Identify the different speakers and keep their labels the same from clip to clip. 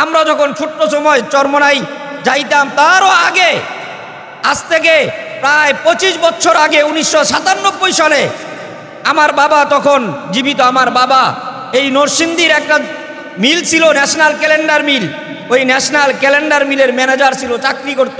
Speaker 1: আমরা যখন ছোট্ট সময় চরমোনাই যাইতাম, তারও আগে, আজ থেকে প্রায় 25 বছর আগে 1997 সালে আমার বাবা তখন জীবিত। আমার বাবা এই নরসিংদীর একটা মিল ছিল, ন্যাশনাল ক্যালেন্ডার মিল, ওই ন্যাশনাল ক্যালেন্ডার মিলের ম্যানেজার ছিল, চাকরি করত।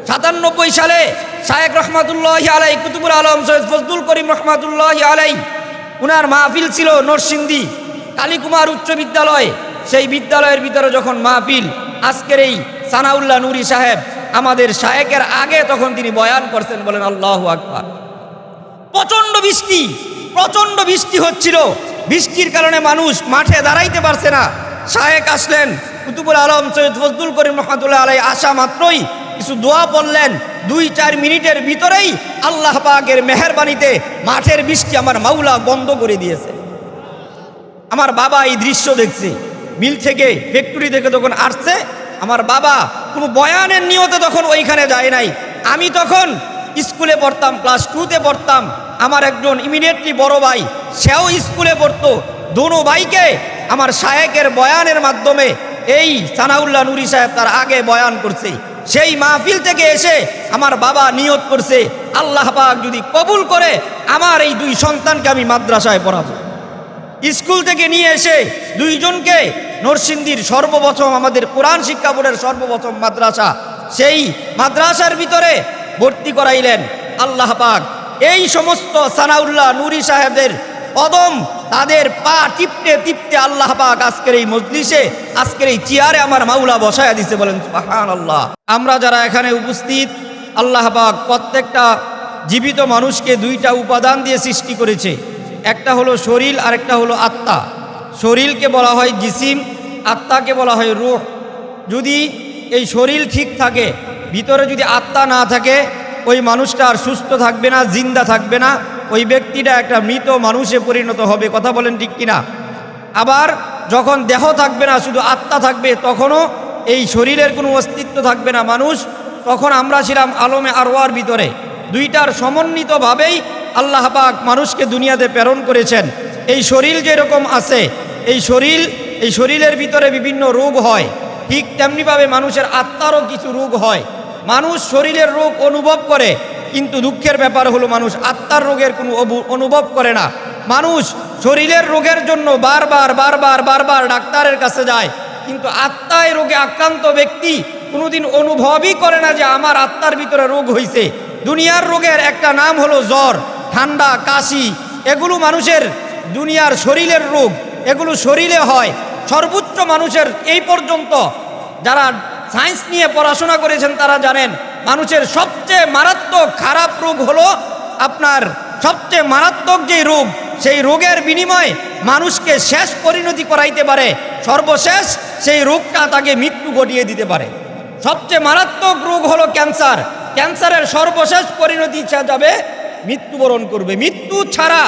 Speaker 1: 97 সালে শায়েখ রহমাতুল্লাহি আলাইহি কুতুবুল আলম সৈয়দ ফজলুল করিম রহমাতুল্লাহি আলাইহি উনার মাহফিল ছিল নরসিংদী কালীকুমার উচ্চ বিদ্যালয়। সেই বিদ্যালয়ের ভিতরে যখন মাহফিল, আজকের এই সানাউল্লাহ নুরি সাহেব আমাদের শায়েখের আগে তখন তিনি বয়ান করছেন, বলেন আল্লাহু আকবার। প্রচণ্ড বৃষ্টি হচ্ছিল, বৃষ্টির কারণে মানুষ মাঠে দাঁড়াইতে পারছে না। শায়েখ আসলেন, কুতুবুল আলম সৈয়দ ফজলুল করিম রহমাতুল্লাহ আলাইহি আসা মাত্রই কিছু দোয়া পড়লেন। 2-4 মিনিটের ভিতরেই আল্লাহ পাকের মেহেরবানিতে মাঠের বৃষ্টি আমার মাওলা বন্ধ করে দিয়েছে। আমার বাবা এই দৃশ্য দেখছে, মিল থেকে ফ্যাক্টরি থেকে যখন আসছে, আমার বাবা কোনো বয়ানের নিয়তে তখন ওইখানে যায় নাই। আমি তখন স্কুলে পড়তাম, ক্লাস 2তে পড়তাম। আমার একজন ইমিডিয়েটলি বড় ভাই, সেও স্কুলে পড়তো। দোনো ভাইকে আমার শায়েখের বয়ানের মাধ্যমে এই সানাউল্লাহ নুরি সাহেব তার আগে বয়ান করছে। সেই মাহফিল থেকে এসে আমার বাবা নিয়ত করছে, আল্লাহ পাক যদি কবুল করে আমার এই 2 সন্তানকে আমি মাদ্রাসায় পড়াবো। স্কুল থেকে নিয়ে এসে 2 জনকে নরসিংদীর সর্বপ্রথম আমাদের কোরআন শিক্ষা বোর্ডের সর্বপ্রথম মাদ্রাসা, সেই মাদ্রাসার ভিতরে ভর্তি করাইলেন। আল্লাহ পাক এই সমস্ত সানাউল্লাহ নুরি সাহেবদের কদম, তাদের পা টিপতে টিপতে আল্লাহ পাক আজকের এই মজলিসে, আজকের এই চেয়ারে আমার মাওলা বসায়া দিছে, বলেন সুবহানাল্লাহ। আমরা যারা এখানে উপস্থিত, আল্লাহ পাক প্রত্যেকটা জীবিত মানুষকে 2টা উপাদান দিয়ে সৃষ্টি করেছে। একটা হলো শরীর, আর একটা হলো আত্মা। শরীরকে বলা হয় জিসিম, আত্মাকে বলা হয় রূহ। যদি এই শরীর ঠিক থাকে, ভিতরে যদি আত্মা না থাকে, ওই মানুষটা আর সুস্থ থাকবে না, জিন্দা থাকবে না, ওই ব্যক্তিটা একটা মৃত মানুষে পরিণত হবে। কথা বলেন ঠিক কিনা? আবার যখন দেহ থাকবে না, শুধু আত্মা থাকবে, তখনও এই শরীরের কোনো অস্তিত্ব থাকবে না মানুষ। তখন আমরা ছিলাম আলমে আরওয়ার ভিতরে। 2টার সমন্বিতভাবেই আল্লাহ পাক মানুষকে দুনিয়াতে প্রেরণ করেছেন। এই শরীর যেরকম আছে, এই শরীরের ভিতরে বিভিন্ন রোগ হয়, ঠিক তেমনিভাবে মানুষের আত্মারও কিছু রোগ হয়। মানুষ শরীরের রোগ অনুভব করে, কিন্তু দুঃখের ব্যাপার হলো মানুষ আত্মার রোগের কোনো অনুভব করে না। মানুষ শরীরের রোগের জন্য বারবার ডাক্তারের কাছে যায়, কিন্তু আত্মায় রোগে আক্রান্ত ব্যক্তি কোনোদিন অনুভবই করে না যে আমার আত্মার ভিতরে রোগ হয়েছে। দুনিয়ার রোগের একটা নাম হলো জ্বর, ঠান্ডা, কাশি, এগুলো মানুষের দুনিয়ার শরীরের রোগ, এগুলো শরীরে হয়। সর্বোচ্চ মানুষের এই পর্যন্ত যারা সায়েন্স নিয়ে পড়াশোনা করেছেন তারা জানেন, মানুষের সবচেয়ে মারাত্মক খারাপ রোগ হলো আপনার সবচেয়ে মারাত্মক যেই রোগ, সেই রোগের বিনিময়ে মানুষকে শেষ পরিণতি করাইতে পারে, সর্বশেষ সেই রোগটা তাকে মৃত্যু ঘটিয়ে দিতে পারে। সবচেয়ে মারাত্মক রোগ হলো ক্যান্সার। ক্যান্সারের সর্বশেষ পরিণতি যাবে মৃত্যুবরণ করবে। মৃত্যু ছাড়া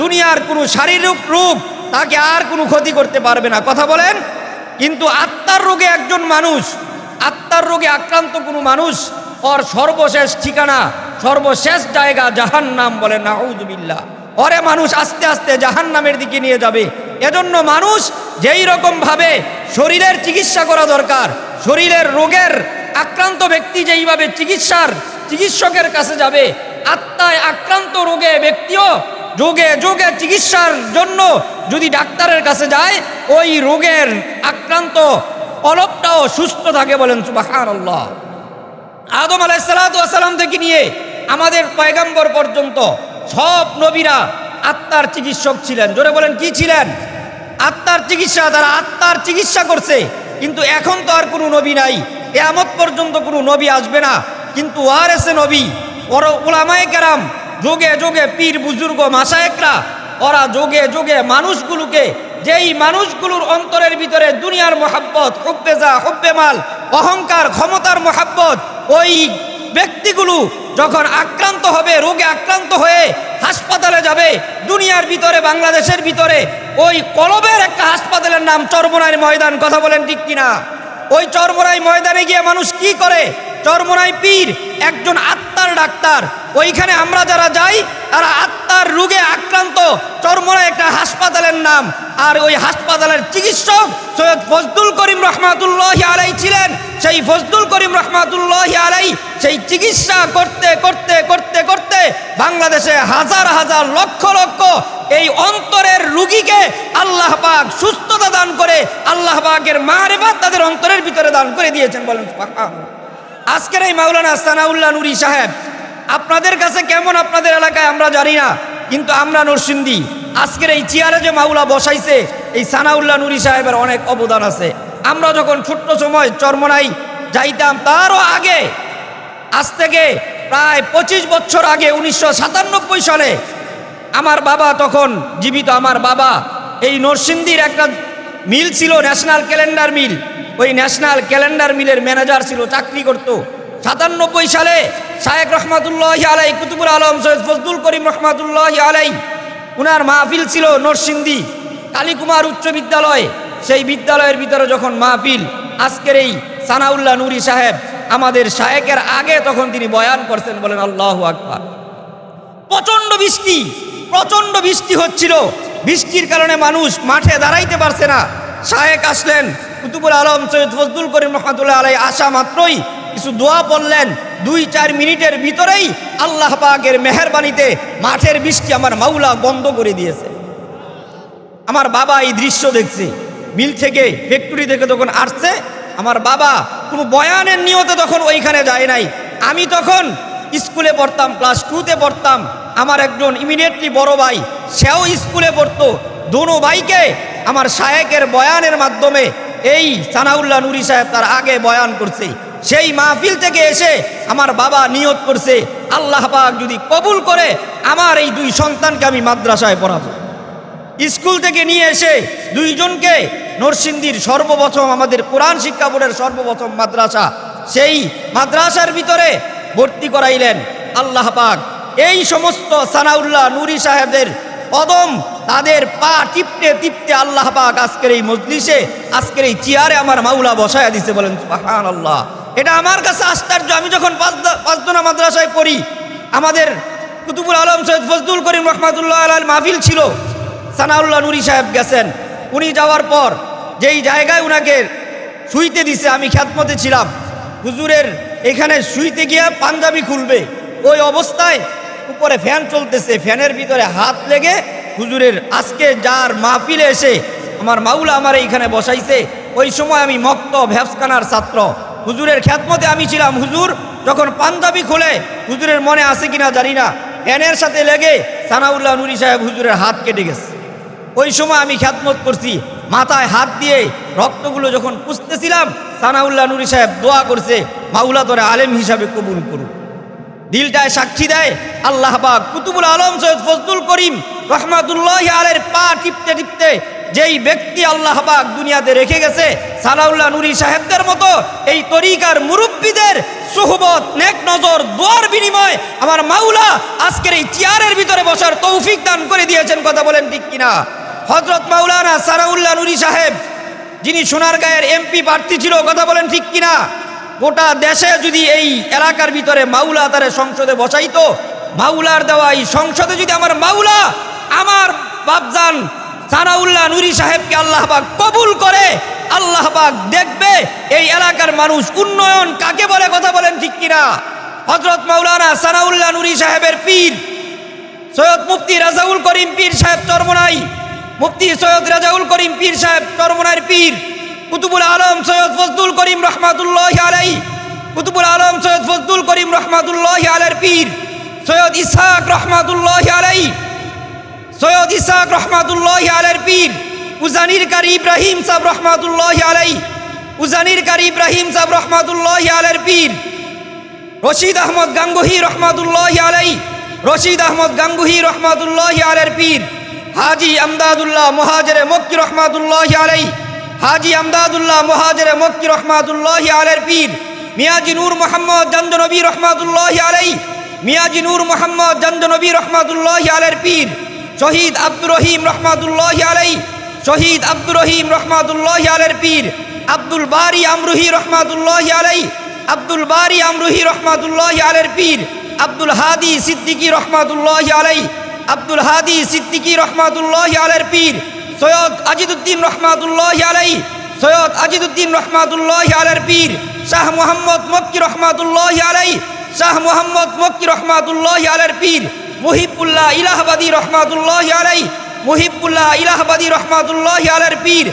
Speaker 1: দুনিয়ার কোনো শারীরিক রোগ তাকে আর কোনো ক্ষতি করতে পারবে না। কথা বলেন। কিন্তু আত্মার রোগে একজন মানুষ, আত্মার রোগে আক্রান্ত কোনো মানুষ, ওর সর্বশেষ ঠিকানা, সর্বশেষ জায়গা জাহান্নাম। বলে নাউযুবিল্লাহ। ওরে মানুষ আস্তে আস্তে জাহান্নামের দিকে নিয়ে যাবে। এজন্য মানুষ যেই রকম ভাবে শরীরের চিকিৎসা করা দরকার, শরীরের রোগের আক্রান্ত ব্যক্তি যেইভাবে চিকিৎসকের কাছে যাবে, আত্মায় আক্রান্ত রোগে ব্যক্তিও যোগে যোগে চিকিৎসার জন্য যদি ডাক্তারের কাছে যায়, ওই রোগের আক্রান্ত কলবটাও সুস্থ থাকে। বলেন সুবহানাল্লাহ। আদম আলাইহিস সালাতু ওয়াস সালাম থেকে নিয়ে আমাদের পয়গম্বর পর্যন্ত সব নবীরা আত্মার চিকিৎসক ছিলেন। জোরে বলেন, কি ছিলেন? আত্মার চিকিৎসা। তারা আত্মার চিকিৎসা করছে। কিন্তু এখন তো আর কোনো নবী নাই, কিয়ামত পর্যন্ত কোনো নবী আসবে না। কিন্তু ওয়ারেসে নবী, উলামায়ে কেরাম, যোগে যোগে পীর বুজুর্গ মাশায়েখরা, ওরা যোগে যোগে মানুষগুলোকে, যেই মানুষগুলোর অন্তরের ভিতরে দুনিয়ার মোহাব্বত, হুব্বে যা, হুব্বে মাল, অহংকার, ক্ষমতার মোহাব্বত, ওই ব্যক্তিগুলো যখন আক্রান্ত হবে, রোগে আক্রান্ত হয়ে হাসপাতালে যাবে, দুনিয়ার ভিতরে, বাংলাদেশের ভিতরে ওই কলবের একটা হাসপাতালের নাম চরমোনাই ময়দান। কথা বলেন ঠিক কিনা? ওই চরমোনাই ময়দানে গিয়ে মানুষ কি করে? চরমোনাই পীর একজন আত্মার ডাক্তার। ওইখানে আমরা যারা যাই, তারা আত্মা আত্মার রোগে আক্রান্ত চরমনায় একটা হাসপাতালের নাম। আর ওই হাসপাতালের চিকিৎসক সৈয়দ ফজলুল করিম রহমাতুল্লাহি আলাইহি ছিলেন। সেই ফজলুল করিম রহমাতুল্লাহি আলাইহি সেই চিকিৎসা করতে করতে করতে করতে বাংলাদেশে হাজার হাজার লক্ষ লক্ষ এই অন্তরের রোগীকে আল্লাহ পাক সুস্থতা দান করে, আল্লাহ পাকের মারিফাত তাদের অন্তরের ভিতরে দান করে দিয়েছেন। বলেন সুবহানাল্লাহ। আজকের এই মাওলানা সানাউল্লাহ নুরী সাহেব আপনাদের কাছে কেমন, আপনাদের এলাকায় আমরা জানি না, কিন্তু আমরা নরসিংদী আজকের এই চেয়ারে যে মাওলা বসাইছে এই সানাউল্লাহ নুরী সাহেবের অনেক অবদান আছে। আমরা যখন ছোট্ট সময় চরমনাই যাইতাম, তারও আগে, আজ থেকে প্রায় 25 বছর আগে 1997 সালে আমার বাবা তখন জীবিত। আমার বাবা এই নরসিংদীর একটা মিল ছিল, ন্যাশনাল ক্যালেন্ডার মিল। ওই ন্যাশনাল ক্যালেন্ডার মিলের ম্যানেজার ছিল, চাকরি করত। 97 সালে শায়েখ রহমাতুল্লাহি আলাইহি কুতুবুল আলম সৈয়দ ফজলুল করিম রহমাতুল্লাহি আলাইহি উনার মাহফিল ছিল নরসিংদী কালীকুমার উচ্চ বিদ্যালয়। সেই বিদ্যালয়ের ভিতরে যখন মাহফিল, আজকের এই সানাউল্লাহ নুরী সাহেব আমাদের শায়েখের আগে তখন তিনি বয়ান করছেন। বলেন আল্লাহু আকবার। প্রচণ্ড বৃষ্টি হচ্ছিল। বৃষ্টির কারণে মানুষ মাঠে দাঁড়াইতে পারছে না। শায়েখ আসলেন, কুতুবুল আলম সৈয়দ ফজলুল করিম রহমাতুল্লাহ আলাইহি আসা মাত্রই কিছু দোয়া পড়লেন। 2-4 মিনিটের ভিতরেই আল্লাহ পাকের মেহেরবানিতে মাঠের বৃষ্টি আমার মাওলা বন্ধ করে দিয়েছে। আমার বাবা এই দৃশ্য দেখছে, মিল থেকে ফ্যাক্টরি থেকে তখন আসছে। আমার বাবা কোনো বয়ানের নিয়তে তখন ওইখানে যায় নাই। আমি তখন স্কুলে পড়তাম, ক্লাস 2তে পড়তাম। আমার একজন ইমিডিয়েটলি বড় ভাই, সেও স্কুলে পড়তো। দোনো ভাইকে আমার শায়েখের বয়ানের মাধ্যমে এই সানাউল্লাহ নুরী সাহেব তার আগে বয়ান করছে। সেই মাহফিল থেকে এসে আমার বাবা নিয়ত করছে, আল্লাহ পাক যদি কবুল করে আমার এই 2 সন্তানকে আমি মাদ্রাসায় পড়াবো। স্কুল থেকে নিয়ে এসে 2 জনকে নরসিংদীর সর্বপ্রথম আমাদের কোরআন শিক্ষা বোর্ডের সর্বপ্রথম মাদ্রাসা, সেই মাদ্রাসার ভিতরে ভর্তি করাইলেন। আল্লাহ পাক এই সমস্ত সানাউল্লাহ নুরী সাহেবদের কদম, তাদের পা টিপতে টিপতে আল্লাহ পাক আজকের এই মজলিসে, আজকের এই চেয়ারে আমার মাওলা বসায়া দিছে। বলেন সুবহানাল্লাহ। এটা আমার কাছে আশ্চর্য। আমি যখন পাঁচদোনা মাদ্রাসায় পড়ি, আমাদের কুতুবুল আলম সৈয়দ ফজলুল করিম রহমাতুল্লাহ আলাইহির মাহফিল ছিল। সানাউল্লাহ নুরী সাহেব গেছেন। উনি যাওয়ার পর যেই জায়গায় উনাকে শুইতে দিছে, আমি খ্যাতমতে ছিলাম। হুজুরের এখানে শুইতে গিয়া পাঞ্জাবি খুলবে, ওই অবস্থায় উপরে ফ্যান চলতেছে, ফ্যানের ভিতরে হাত লেগে হুজুরের আজকে যার মাহফিলে এসে আমার মাওলা আমার এইখানে বসাইছে। ওই সময় আমি মক্তব হেফজখানার ছাত্র, হুজুরের খ্যাতমতে আমি ছিলাম। হুজুর যখন পাঞ্জাবি খোলে, হুজুরের মনে আছে কিনা জানি না, ফ্যানের সাথে লেগে সানাউল্লাহ নুরী সাহেব হুজুরের হাত কেটে গেছে। ওই সময় আমি খ্যাতমত করছি, মাথায় হাত দিয়ে রক্তগুলো যখন পুষতেছিলাম, সানাউল্লাহ নুরী সাহেব দোয়া করছে, মাওলা তোরে আলেম হিসাবে কবুল করুন। দিলটায় সাক্ষী দেয় আল্লাহ পাক কুতুবুল আলম সৈয়দ ফজলুল করিম রহমাতুল্লাহি আলাইহির পা টিপতে টিপতে যেই ব্যক্তি আল্লাহ পাক দুনিয়াতে রেখে গেছে, সানাউল্লাহ নুরী সাহেবদের মতো এই তরিকার মুরব্বীদের সুহবত, নেক নজর, দোয়ার বিনিময় আমার মাওলা আজকের এই চেয়ারের ভিতরে বসার তৌফিক দান করে দিয়েছেন। কথা বলেন ঠিক কিনা? হযরত মাওলানা সানাউল্লাহ নুরী সাহেব, যিনি সোনারগাঁয়ের এমপি প্রার্থী ছিল, কথা বলেন ঠিক কিনা? গোটা দেশে যদি এই এলাকার ভিতরে মাওলা তারে সংসদে বসাইতো, মাওলার দেওয়া এই সংসদে যদি আমার মাওলা আমার বাপজান সানাউল্লাহ নুরী সাহেবকে আল্লাহ পাক কবুল করে, আল্লাহ পাক দেখবে এই এলাকার মানুষ উন্নয়ন কাকে বলে। কথা বলেন ঠিক কিনা? হযরত মাওলানা সানাউল্লাহ নুরী সাহেবের পীর সৈয়দ মুফতি রাজাউল করিম পীর সাহেব চরমনাই, মুফতি সৈয়দ রাজাউল করিম পীর সাহেব চরমনাইয়ের পীর, কুতুবুল আলম সৈয়দ ফজলুল করিম রহমাতুল্লাহি আলাইহি, কুতুবুল আলম সৈয়দ ফজলুল করিম রহমাতুল্লাহি আলাইহির পীর সৈয়দ ইসহাক রহমাতুল্লাহি আলাইহি, সৈয়দ ইসহাক রহমাতুল্লাহি আলাইহির পীর উজানির কারি ইব্রাহিম সাহেব রহমাতুল্লাহি আলাইহি, উজানির কারি ইব্রাহিম সাহেব রহমাতুল্লাহি আলাইহির পীর রশিদ আহমদ গাঙ্গুহি রহমাতুল্লাহি আলাইহি, রশিদ আহমদ গাঙ্গুহি রহমাতুল্লাহি আলাইহির পীর হাজি আমদাদুল্লাহ মুহাজিরে মক্কি রহমাতুল্লাহি আলাইহি, হাজি আমদাদুল্লাহ মুহাজিরে মক্কি রহমাতুল্লাহি আলাইহির পীর মিয়াজি নূর মোহাম্মদ জানজনবী রহমাতুল্লাহি আলাইহি, মিয়াজি নূর মোহাম্মদ জানজনবী রহমাতুল্লাহি আলাইহির পীর শহীদ আব্দুর রহিম রহমাতুল্লাহি আলাইহি, শহীদ আব্দুর রহিম রহমাতুল্লাহি আলাইহির পীর আব্দুল বারি আমরুহি রহমাতুল্লাহি আলাইহি, আব্দুল বারি আমরুহি রহমাতুল্লাহি আলাইহির পীর আব্দুল হাদি সিদ্দিকী রহমাতুল্লাহি আলাইহি, আব্দুল হাদি সিদ্দিকী রহমাতুল্লাহি আলাইহির পীর সৈয়দ আজিদুদ্দিন রহমাতুল্লাহি আলাইহি, সৈয়দ আজিদুদ্দিন রহমাতুল্লাহি আলাইহির পীর শাহ মুহাম্মদ মক্কি রহমাতুল্লাহি আলাইহি, শাহ মুহাম্মদ মক্কি রহমাতুল্লাহি আলাইহির পীর মুহিবুল্লাহ ইলাহাবাদী রহমাতুল্লাহি আলাইহি, মুহিবুল্লাহ ইলাহাবাদী রহমাতুল্লাহি আলাইহির পীর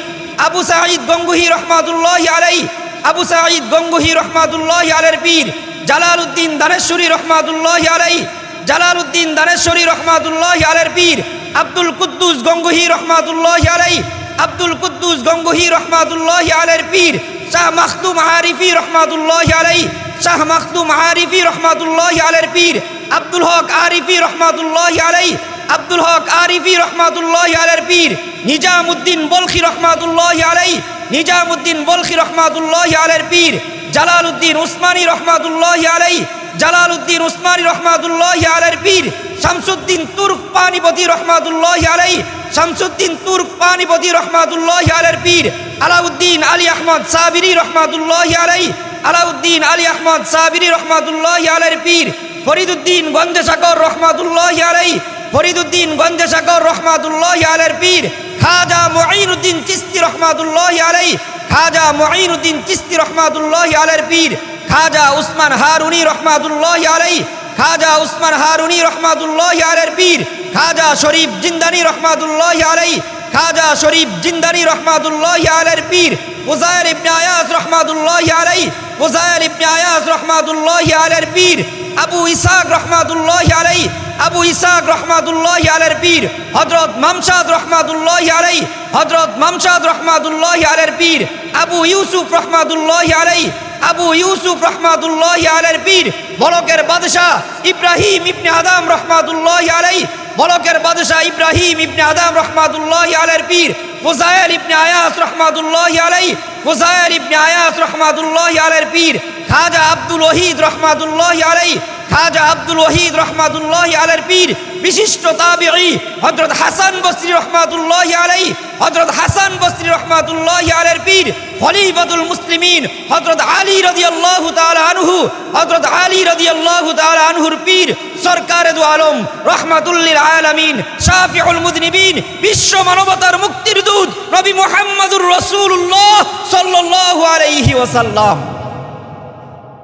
Speaker 1: আবু সাঈদ গঙ্গুহি রহমাতুল্লাহি আলাইহি, আবু সাঈদ গঙ্গুহি রহমাতুল্লাহি আলাইহির পীর জালালউদ্দিন দানেশ্বরী রহমাতুল্লাহি আলাইহি, জালালউদ্দিন দানেশ্বরী রহমাতুল্লাহি আলাইহির পীর আব্দুল কুদ্দুস গঙ্গুহি রহমাতুল্লাহি আলাইহি, আব্দুল কুদ্দুস গঙ্গুহি রহমাতুল্লাহি আলাইহির পীর শাহ মাখদুম আরিফি রহমাতুল্লাহি আলাইহি, শাহ মাখদুম আরিফি রহমাতুল্লাহি আলাইহির পীর আব্দুল হক আরিফি রহমাতুল্লাহি আলাইহি, আব্দুল হক আরিফি রহমাতুল্লাহি আলাইহির পীর নিজামউদ্দিন বলখি রহমাতুল্লাহি আলাইহি, নিজামউদ্দিন বলখি রহমাতুল্লাহি আলাইহির পীর জালালউদ্দিন উসমানী রহমাতুল্লাহি আলাইহি, জালালউদ্দিন উসমানী রহমাতুল্লাহি আলাইহির পীর শামসুদ্দিন তুর্ক পানিপতি রহমাতুল্লাহি আলাইহি, শামসুদ্দিন তুর্ক পানিপতি রহমাতুল্লাহি আলাইহির পীর আলাউদ্দিন আলী আহমদ সাবিরি রহমাতুল্লাহি আলাইহি, আলাউদ্দিন আলী আহমদ সাবিরি রহমাতুল্লাহি আলাইহির পীর ফরিদুদ্দিন গঞ্জসাগর রহমাতুল্লাহি আলাইহি, ফরিদুদ্দিন গঞ্জসাগর রহমাতুল্লাহি আলাইহির পীর খাজা মুঈনুদ্দিন চিশতি রহমাতুল্লাহি আলাইহি, খাজা মুঈনুদ্দিন চিশতি রহমাতুল্লাহি আলাইহির পীর খাজা উসমান হারুনি রহমাতুল্লাহি আলাইহি, খাজা উসমান হারুনি রহমাতুল্লাহি আলাইহির পীর খাজা শরীফ জিন্দানি রহমাতুল্লাহি আলাইহি, খাজা শরীফ জিন্দানি রহমাতুল্লাহি আলাইহির পীর ফুজাইল ইবনে আয়াজ রহমাতুল্লাহি আলাইহি, ফুজাইল ইবনে আয়াজ রহমাতুল্লাহি আলাইহির পীর আবু ইসহাক রহমাতুল্লাহি আলাইহি, আবু ইসহাক রহমাতুল্লাহি আলাইহির পীর হযরত মামশাদ রহমাতুল্লাহি আলাইহি, হযরত মামশাদ রহমাতুল্লাহি আলাইহির পীর আবু ইউসুফ রহমাতুল্লাহি আলাইহি, আবু ইউসুফ রহমাতুল্লাহি আলাইহির পীর বলকের বাদশাহ ইব্রাহিম ইবনে আদম রহমাতুল্লাহি আলাইহি, বলকের বাদশাহ ইব্রাহিম ইবনে আদম রহমাতুল্লাহি আলাইহির পীর ফুজাইল ইবনে আয়াস রহমাতুল্লাহি আলাইহি, ফুজাইল ইবনে আয়াস রহমাতুল্লাহি আলাইহির পীর খাজা আব্দুল ওয়াহিদ রহমাতুল্লাহি আলাইহি, খাজা আব্দুল ওয়াহিদ রহমাতুল্লাহি আলাইহির পীর বিশিষ্ট তাবিঈ হযরত হাসান বসরি রহমাতুল্লাহি আলাইহি, হযরত হাসান বসরি রহমাতুল্লাহি আলাইহির পীর খলিফাতুল মুসলিমিন হযরত আলী রাদিয়াল্লাহু তাআলা আনহু, হযরত আলী রাদিয়াল্লাহু তাআলা আনহুর পীর সরকারে দু আলম রাহমাতুল লিল আলামিন শাফিউল মুযনিবিন বিশ্ব মানবতার মুক্তির দূত নবী মুহাম্মদুর রাসূলুল্লাহ সাল্লাল্লাহু আলাইহি ওয়াসাল্লাম।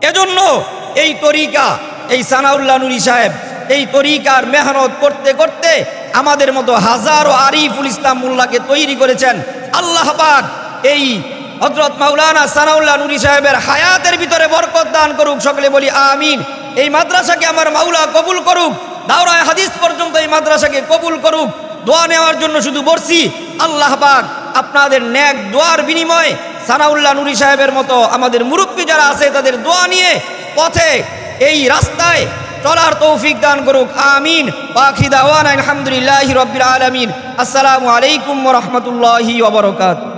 Speaker 1: এজন্য এই তরিকা, এই সানাউল্লাহ নুরী সাহেব এই তরিকার মেহনত করতে করতে আমাদের মতো হাজারো আরিফুল ইসলাম মোল্লাকে তৈরি করেছেন। আল্লাহ পাক এই হযরত মাওলানা সানাউল্লাহ নুরী সাহেবের হায়াতের ভিতরে বরকত দান করুক, সকলে বলি আমিন। এই মাদ্রাসাকে আমার মাওলা কবুল করুক, দাওরায়ে হাদিস পর্যন্ত এই মাদ্রাসাকে কবুল করুক। দোয়া নেওয়ার জন্য শুধু বলছি, আল্লাহ পাক আপনাদের নেক দোয়ার বিনিময়ে সানাউল্লাহ নুরী সাহেবের মতো আমাদের মুরব্বী যারা আছে তাদের দোয়া নিয়ে পথে এই রাস্তায় চলার তৌফিক দান করুক, আমিন। ওয়া আখিরু দাওয়ানা আলহামদুলিল্লাহি রাব্বিল আলামিন। আসসালামু আলাইকুম ওয়া রাহমাতুল্লাহি ওয়া বারাকাতুহু।